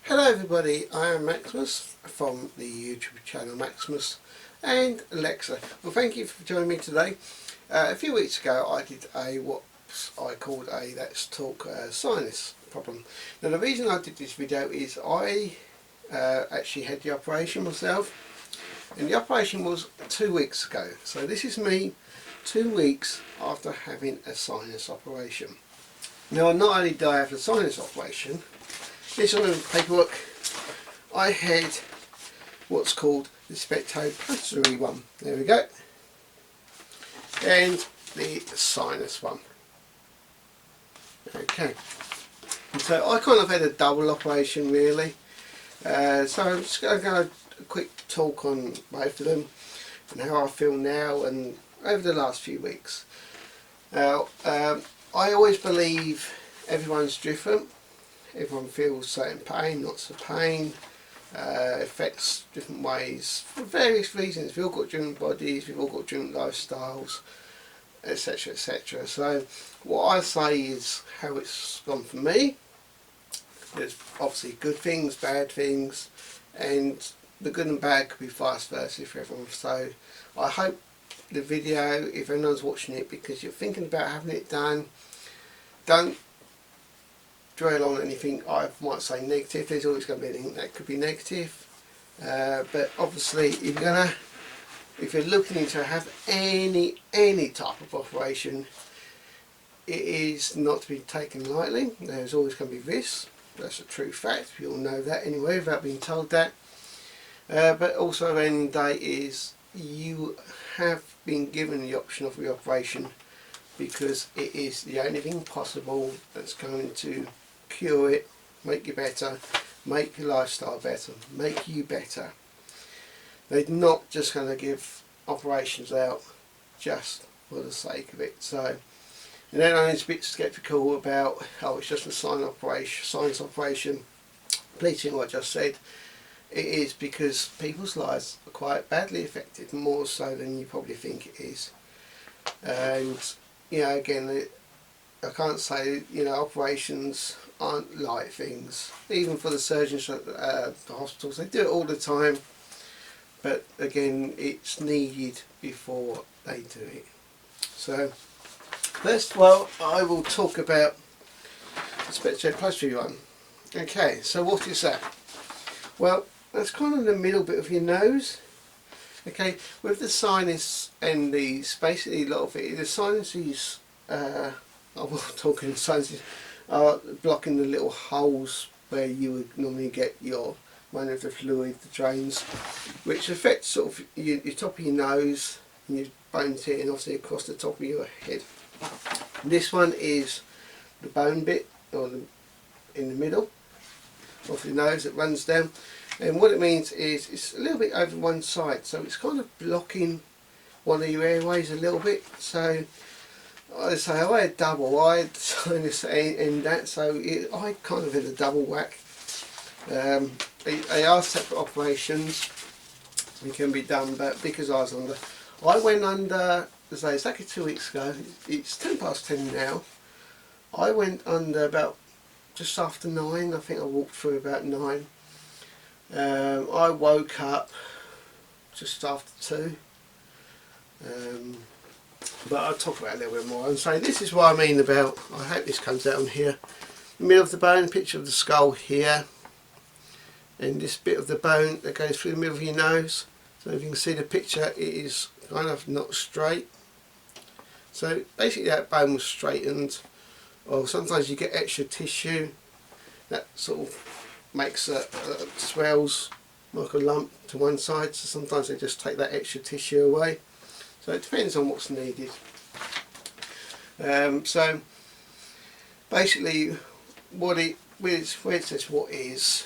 Hello everybody, I am Maxmus from the YouTube channel Maxmus and Lexter. Well, thank you for joining me today. A few weeks ago I did what I called a Let's Talk Sinus problem. Now the reason I did this video is I actually had the operation myself, and the operation was 2 weeks ago. So this is me 2 weeks after having a sinus operation. Now not only did I have a sinus operation, this on the paperwork, I had what's called the Septoplasty one. There we go. And the sinus one. Okay. And so I kind of had a double operation really. So I'm just going to go a quick talk on both of them and how I feel now and over the last few weeks. Now, I always believe everyone's different. Everyone feels certain pain, lots of pain, affects different ways for various reasons. We've all got different bodies, we've all got different lifestyles, etc, etc. So what I say is how it's gone for me. There's obviously good things, bad things, and the good and bad could be vice versa for everyone. So I hope the video, if anyone's watching it because you're thinking about having it done, don't dwell on anything I might say negative. There's always going to be anything that could be negative, but obviously if you're looking to have any type of operation, it is not to be taken lightly. There's always going to be risks. That's a true fact. We all know that anyway without being told that, but also at the end of the day is you have been given the option of the operation because it is the only thing possible that's going to cure it, make you better, make your lifestyle better, make you better. They're not just going to give operations out just for the sake of it. So, and then I'm a bit sceptical about, oh, it's just a sinus operation. Please think what I just said. It is because people's lives are quite badly affected, more so than you probably think it is. And you know, again, I can't say, you know, operations aren't light things. Even for the surgeons at the hospitals, they do it all the time. But again, it's needed before they do it. So, first of all, I will talk about the Septoplasty one. Okay, so what is that? Well, that's kind of the middle bit of your nose. Okay, with the sinus and these, basically a lot of it, the sinuses, I'm talking sinuses, are blocking the little holes where you would normally get your one of the fluid, the drains, which affects sort of your top of your nose and your bones here, and obviously across the top of your head. This one is the bone bit, or in the middle of the nose that runs down, and what it means is it's a little bit over one side, so it's kind of blocking one of your airways a little bit. So I say I had double, I had sinus and that, so I kind of had a double whack. They are separate operations, they can be done, but because I went under, as I say, exactly 2 weeks ago, it's 10:10 now, I went under about just after 9, I think I walked through about 9. I woke up just after 2. But I'll talk about it a little bit more and say this is what I mean about, I hope this comes out on here, the middle of the bone, picture of the skull here, and this bit of the bone that goes through the middle of your nose. So if you can see the picture, it is kind of not straight. So basically that bone was straightened, or sometimes you get extra tissue that sort of makes swells like a lump to one side, so sometimes they just take that extra tissue away. So it depends on what's needed. So basically what it says what is,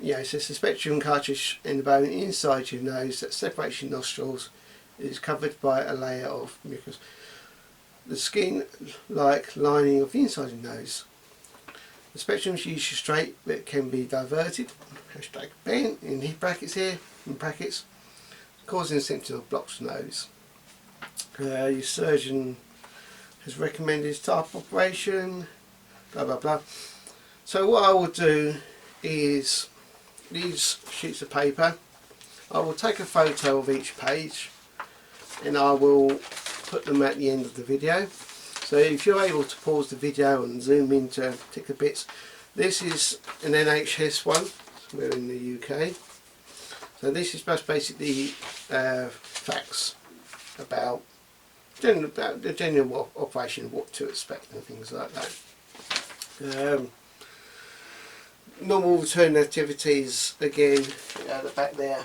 yeah, it says the spectrum cartilage in the bone inside your nose that separates your nostrils is covered by a layer of mucus. The skin-like lining of the inside of your nose. The spectrum is usually straight but can be diverted, hashtag bent in brackets here, in brackets, causing symptoms of blocked nose. Your surgeon has recommended this type of operation, blah blah blah. So what I will do is, these sheets of paper, I will take a photo of each page and I will put them at the end of the video. So if you're able to pause the video and zoom into particular bits, this is an NHS one, we're in the UK. So this is just basically facts about the general operation, what to expect and things like that. Normal return activities, again, at the back there,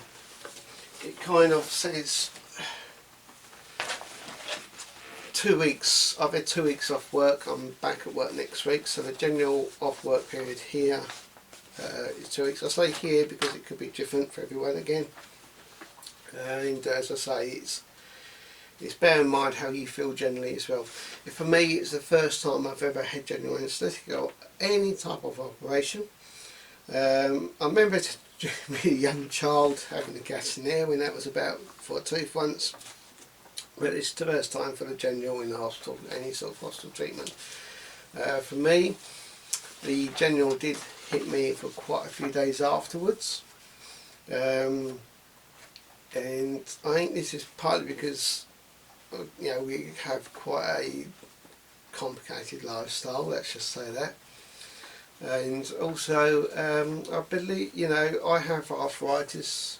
it kind of says 2 weeks. I've had 2 weeks off work. I'm back at work next week, so the general off work period here is 2 weeks. I say here because it could be different for everyone again, and as I say, it's bear in mind how you feel generally as well. For me, it's the first time I've ever had general anaesthetic or any type of operation. I remember as a really young child having a gas in there when that was about for a tooth once, but it's the first time for the general in the hospital, any sort of hospital treatment. For me, the general did hit me for quite a few days afterwards, and I think this is partly because we have quite a complicated lifestyle, let's just say that. And also I believe, I have arthritis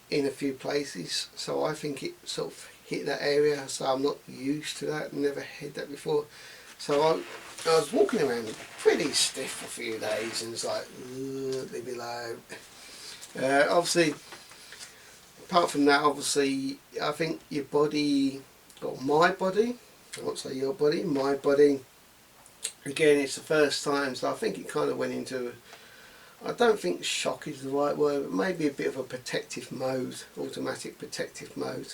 in a few places, so I think it sort of hit that area, so I'm not used to that, never had that before. So I was walking around pretty stiff for a few days and it's like, leave me alone. Obviously, apart from that, obviously, I think your body, or my body, I won't say your body, my body, again, it's the first time, so I think it kind of went into, I don't think shock is the right word, but maybe a bit of a protective mode, automatic protective mode.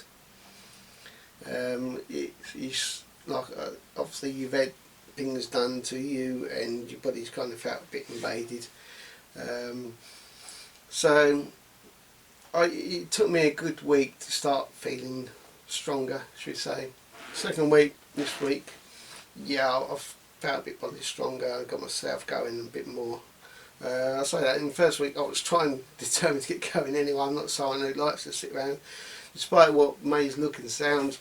It's like, obviously you've had things done to you and your body's kind of felt a bit invaded. So it took me a good week to start feeling stronger, should we say. Second week, this week, yeah, I've felt a bit body stronger, I got myself going a bit more. I say that in the first week I was determined to get going anyway. I'm not someone who likes to sit around, despite what may look and sound.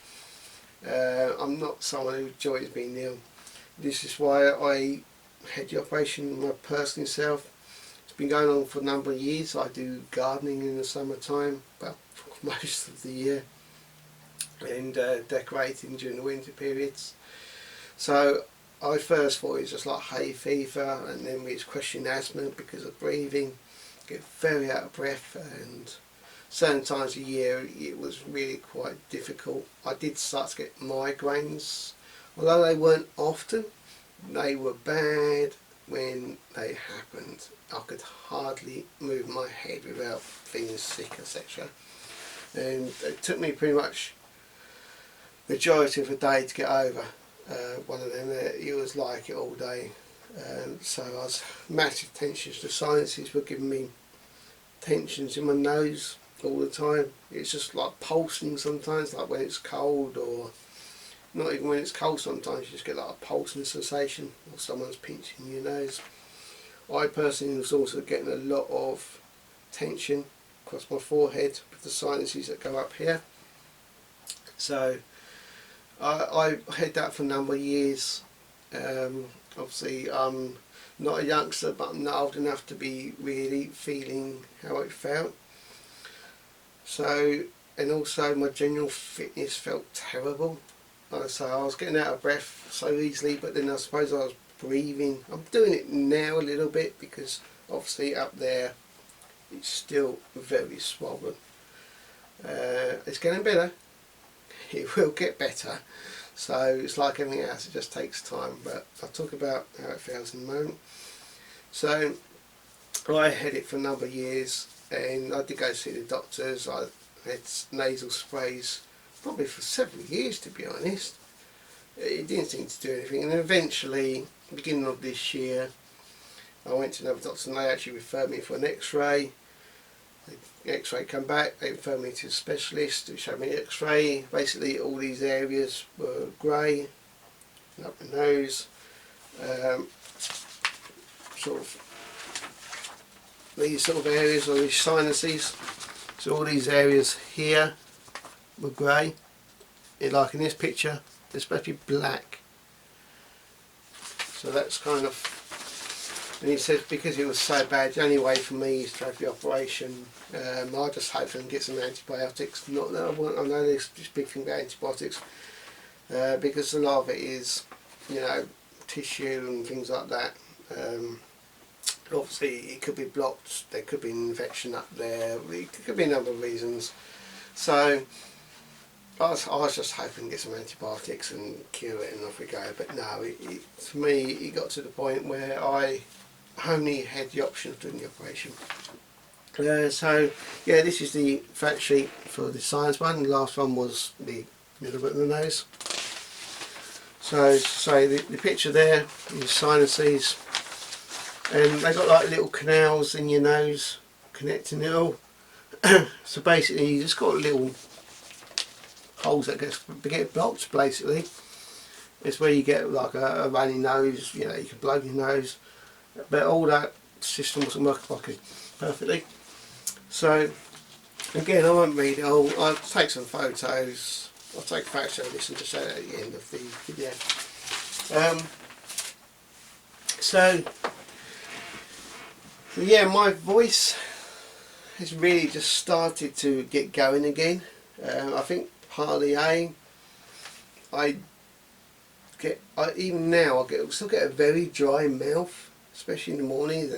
I'm not someone who enjoys being ill. This is why I had the operation my personal self. It's been going on for a number of years. I do gardening in the summertime, well, for most of the year, and decorating during the winter periods. So I first thought it was just like hay fever, and then we was questioning asthma because of breathing, get very out of breath, and certain times of year it was really quite difficult. I did start to get migraines, although they weren't often, they were bad when they happened. I could hardly move my head without feeling sick, etc. And it took me pretty much majority of the day to get over one of them. It was like it all day. So I was massive tensions. The sinuses were giving me tensions in my nose all the time. It's just like pulsing sometimes, like when it's cold, or not even when it's cold, sometimes you just get like a pulsing sensation or someone's pinching your nose. I personally was also getting a lot of tension across my forehead with the sinuses that go up here. So I had that for a number of years. Obviously I'm not a youngster, but I'm not old enough to be really feeling how it felt. So, and also my general fitness felt terrible. Like I say, I was getting out of breath so easily, but then I suppose I was breathing. I'm doing it now a little bit because obviously up there it's still very swollen. It's getting better. It will get better. So it's like everything else, it just takes time, but I'll talk about how it feels in a moment. So I had it for a number of years, and I did go see the doctors. I had nasal sprays probably for several years, to be honest. It didn't seem to do anything, and then eventually, beginning of this year, I went to another doctor and they actually referred me for an x-ray. The x-ray come back, they referred me to a specialist who showed me x-ray. Basically all these areas were grey, up my nose. sort of these sort of areas, or these sinuses. So all these areas here were grey, like in this picture they're supposed to be black. So that's kind of, and he said because it was so bad, the only way for me is to have the operation. I just hope I can get some antibiotics. Not that I know there's this big thing about antibiotics, because a lot of it is, you know, tissue and things like that. Obviously it could be blocked, there could be an infection up there, it could be a number of reasons. So I was just hoping to get some antibiotics and cure it and off we go, but no, for me it got to the point where I only had the option of doing the operation. So yeah, this is the fact sheet for the Sinus one. The last one was the middle bit of the nose. So the picture there is sinuses, and they got like little canals in your nose connecting it all. So basically you just got little holes that get blocked. Basically it's where you get like a runny nose, you know, you can blow your nose, but all that system wasn't working perfectly. So again, I won't read it all, I'll take some photos, I'll take photos of this and just show it at the end of the video. So yeah, my voice has really just started to get going again. I think partly even now I still get a very dry mouth, especially in the morning.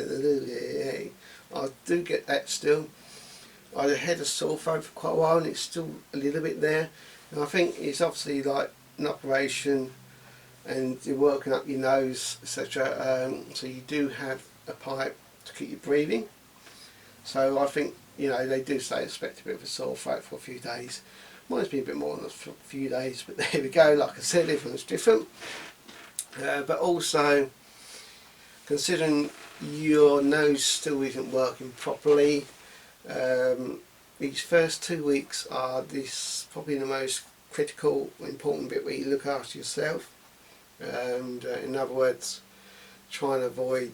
I do get that still. I had a sore throat for quite a while and it's still a little bit there. And I think it's obviously like an operation and you're working up your nose, etc. So you do have a pipe to keep you breathing. So I think, you know, they do say expect a bit of a sore throat for a few days. Mine's been a bit more than a few days, but there we go. Like I said, everyone's different. But also, considering your nose still isn't working properly, these first 2 weeks are probably the most critical, important bit where you look after yourself. And in other words, try and avoid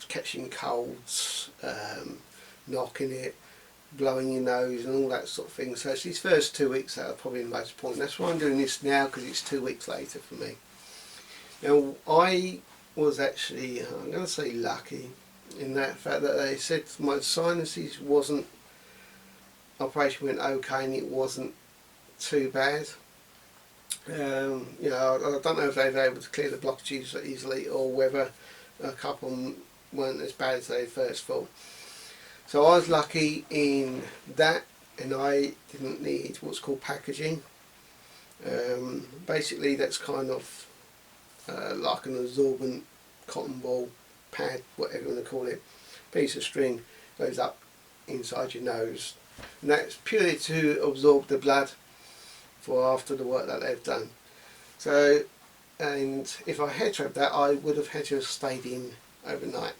catching colds, knocking it, blowing your nose and all that sort of thing. So it's these first 2 weeks that are probably the most important. That's why I'm doing this now, because it's 2 weeks later for me. Now I was actually, I'm going to say lucky, in that fact that they said my sinuses wasn't, operation went okay and it wasn't too bad. You know, I don't know if they were able to clear the blockages easily or whether a couple of them weren't as bad as they first thought. So I was lucky in that, and I didn't need what's called packaging. Basically that's kind of like an absorbent cotton ball pad, whatever you want to call it, piece of string goes up inside your nose, and that's purely to absorb the blood for after the work that they've done. So, and if I had to have that, I would have had to have stayed in overnight.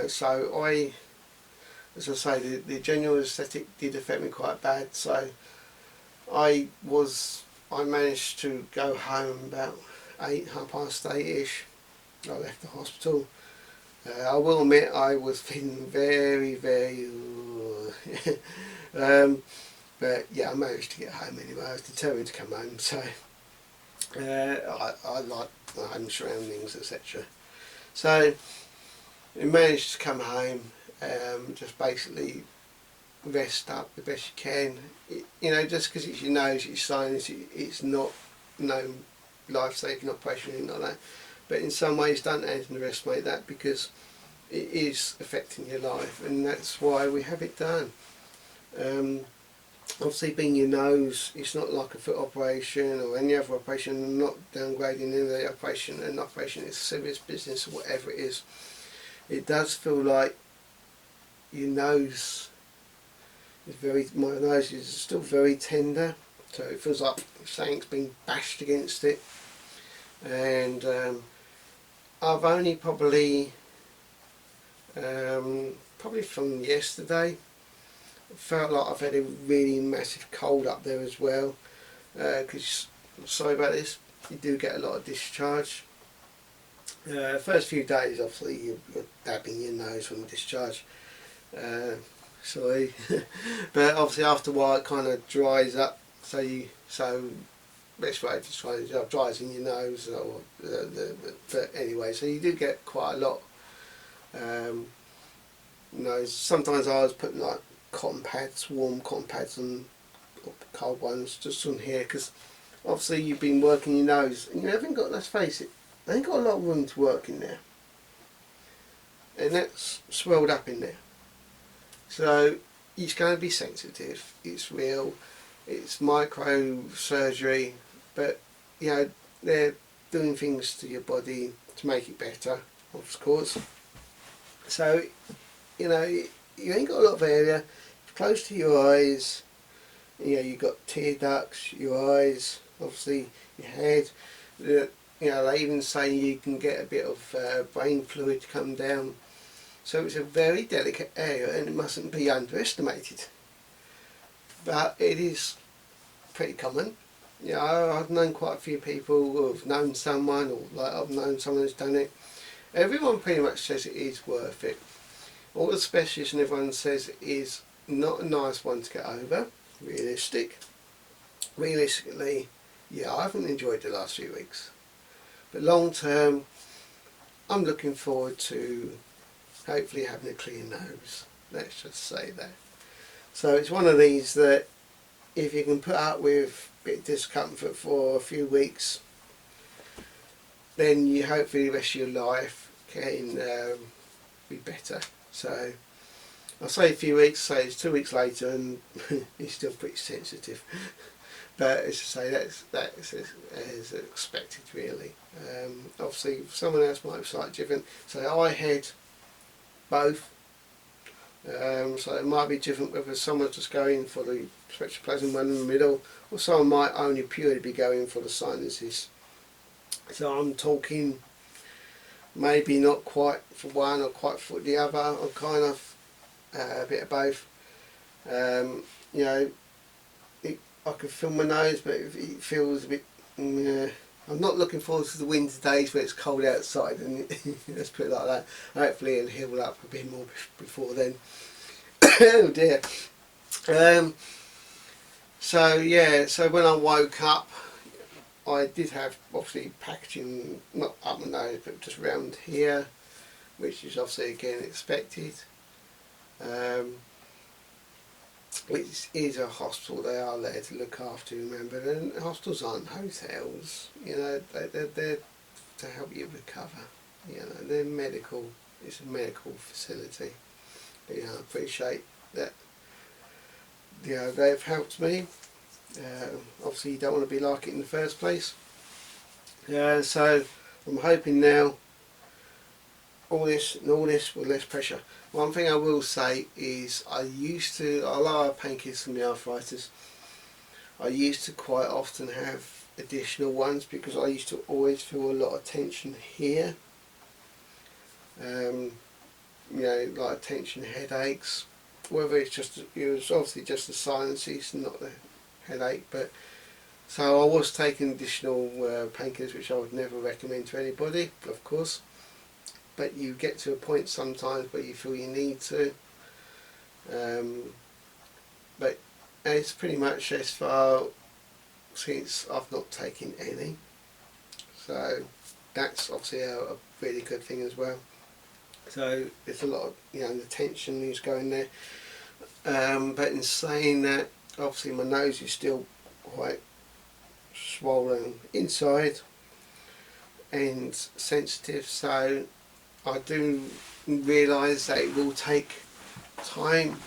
So I, as I say, the general anaesthetic did affect me quite bad. So I managed to go home about 8:30ish. I left the hospital. I will admit I was feeling very, very but yeah, I managed to get home anyway. I was determined to come home, so I like my home surroundings, etc. So I managed to come home, just basically rest up the best you can. You know, just because it's your nose, it's sinus, it's not no life-saving operation or anything like that. But in some ways, don't underestimate that, because it is affecting your life, and that's why we have it done. Obviously, being your nose, it's not like a foot operation or any other operation. I'm not downgrading any of the operation. An operation is serious business, or whatever it is. It does feel like your nose is my nose is still very tender, so it feels like something's been bashed against it. And I've only probably from yesterday felt like I've had a really massive cold up there as well, because sorry about this, you do get a lot of discharge. First few days, obviously, you're dabbing your nose from the discharge. Sorry, but obviously after a while it kind of dries up. So best way to describe it dries in your nose. But anyway, so you do get quite a lot. Sometimes I was putting like cotton pads, warm cotton pads, and cold ones just on here because obviously you've been working your nose and you haven't got, let's face it, they ain't got a lot of room to work in there, and that's swelled up in there. So it's going to be sensitive. It's real. It's micro surgery, but you know they're doing things to your body to make it better, of course. So you know you ain't got a lot of area. Close to your eyes. You know you've got tear ducts, your eyes, obviously your head. You know they even say you can get a bit of brain fluid come down. So it's a very delicate area and it mustn't be underestimated. But it is pretty common. You know, I've known quite a few people who have known someone, or like I've known someone who's done it. Everyone pretty much says it is worth it. All the specialists and everyone says it is not a nice one to get over. Realistically, yeah, I haven't enjoyed the last few weeks. But long term, I'm looking forward to hopefully having a clear nose. Let's just say that. So it's one of these that if you can put up with a bit of discomfort for a few weeks, then you hopefully the rest of your life can be better. So I'll say a few weeks, say it's 2 weeks later and it's still pretty sensitive. But as I say, that's as expected really. Obviously someone else might be slightly different. So I had both. So it might be different whether someone's just going for the Septoplasty one in the middle, or someone might only purely be going for the sinuses. So I'm talking maybe not quite for one or quite for the other. I'm kind of a bit of both. You know, I can feel my nose, but it feels a bit. I'm not looking forward to the winter days where it's cold outside, and let's put it like that. Hopefully it'll heal up a bit more before then. Oh dear. So yeah, so when I woke up, I did have obviously packaging, not up my nose, but just around here, which is obviously again expected. It is a hospital, they are there to look after you, remember, and hospitals aren't hotels, you know, they're there to help you recover, you know, they're medical, it's a medical facility. You know, I appreciate that, you know, they've helped me. Obviously you don't want to be like it in the first place. So I'm hoping now all this with less pressure. One thing I will say is I like painkillers from the arthritis. I used to quite often have additional ones because I used to always feel a lot of tension here. You know, like tension, headaches. Whether it was obviously just the sinuses, not the headache. But so I was taking additional painkillers, which I would never recommend to anybody, of course. But you get to a point sometimes where you feel you need to. But it's pretty much as far since I've not taken any. So that's obviously a really good thing as well. So there's a lot of, you know, the tension is going there. But in saying that, obviously my nose is still quite swollen inside and sensitive, so I do realise that it will take time,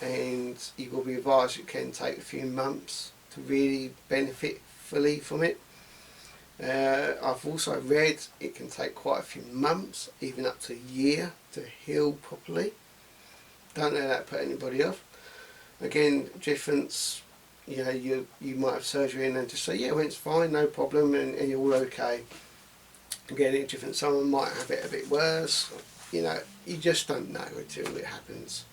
and you will be advised it can take a few months to really benefit fully from it. I've also read it can take quite a few months, even up to a year, to heal properly. Don't let that put anybody off. Again, difference, you know, you might have surgery and then just say, yeah, well, it's fine, no problem, and you're all okay. Again, it's different. Someone might have it a bit worse. You know, you just don't know until it happens.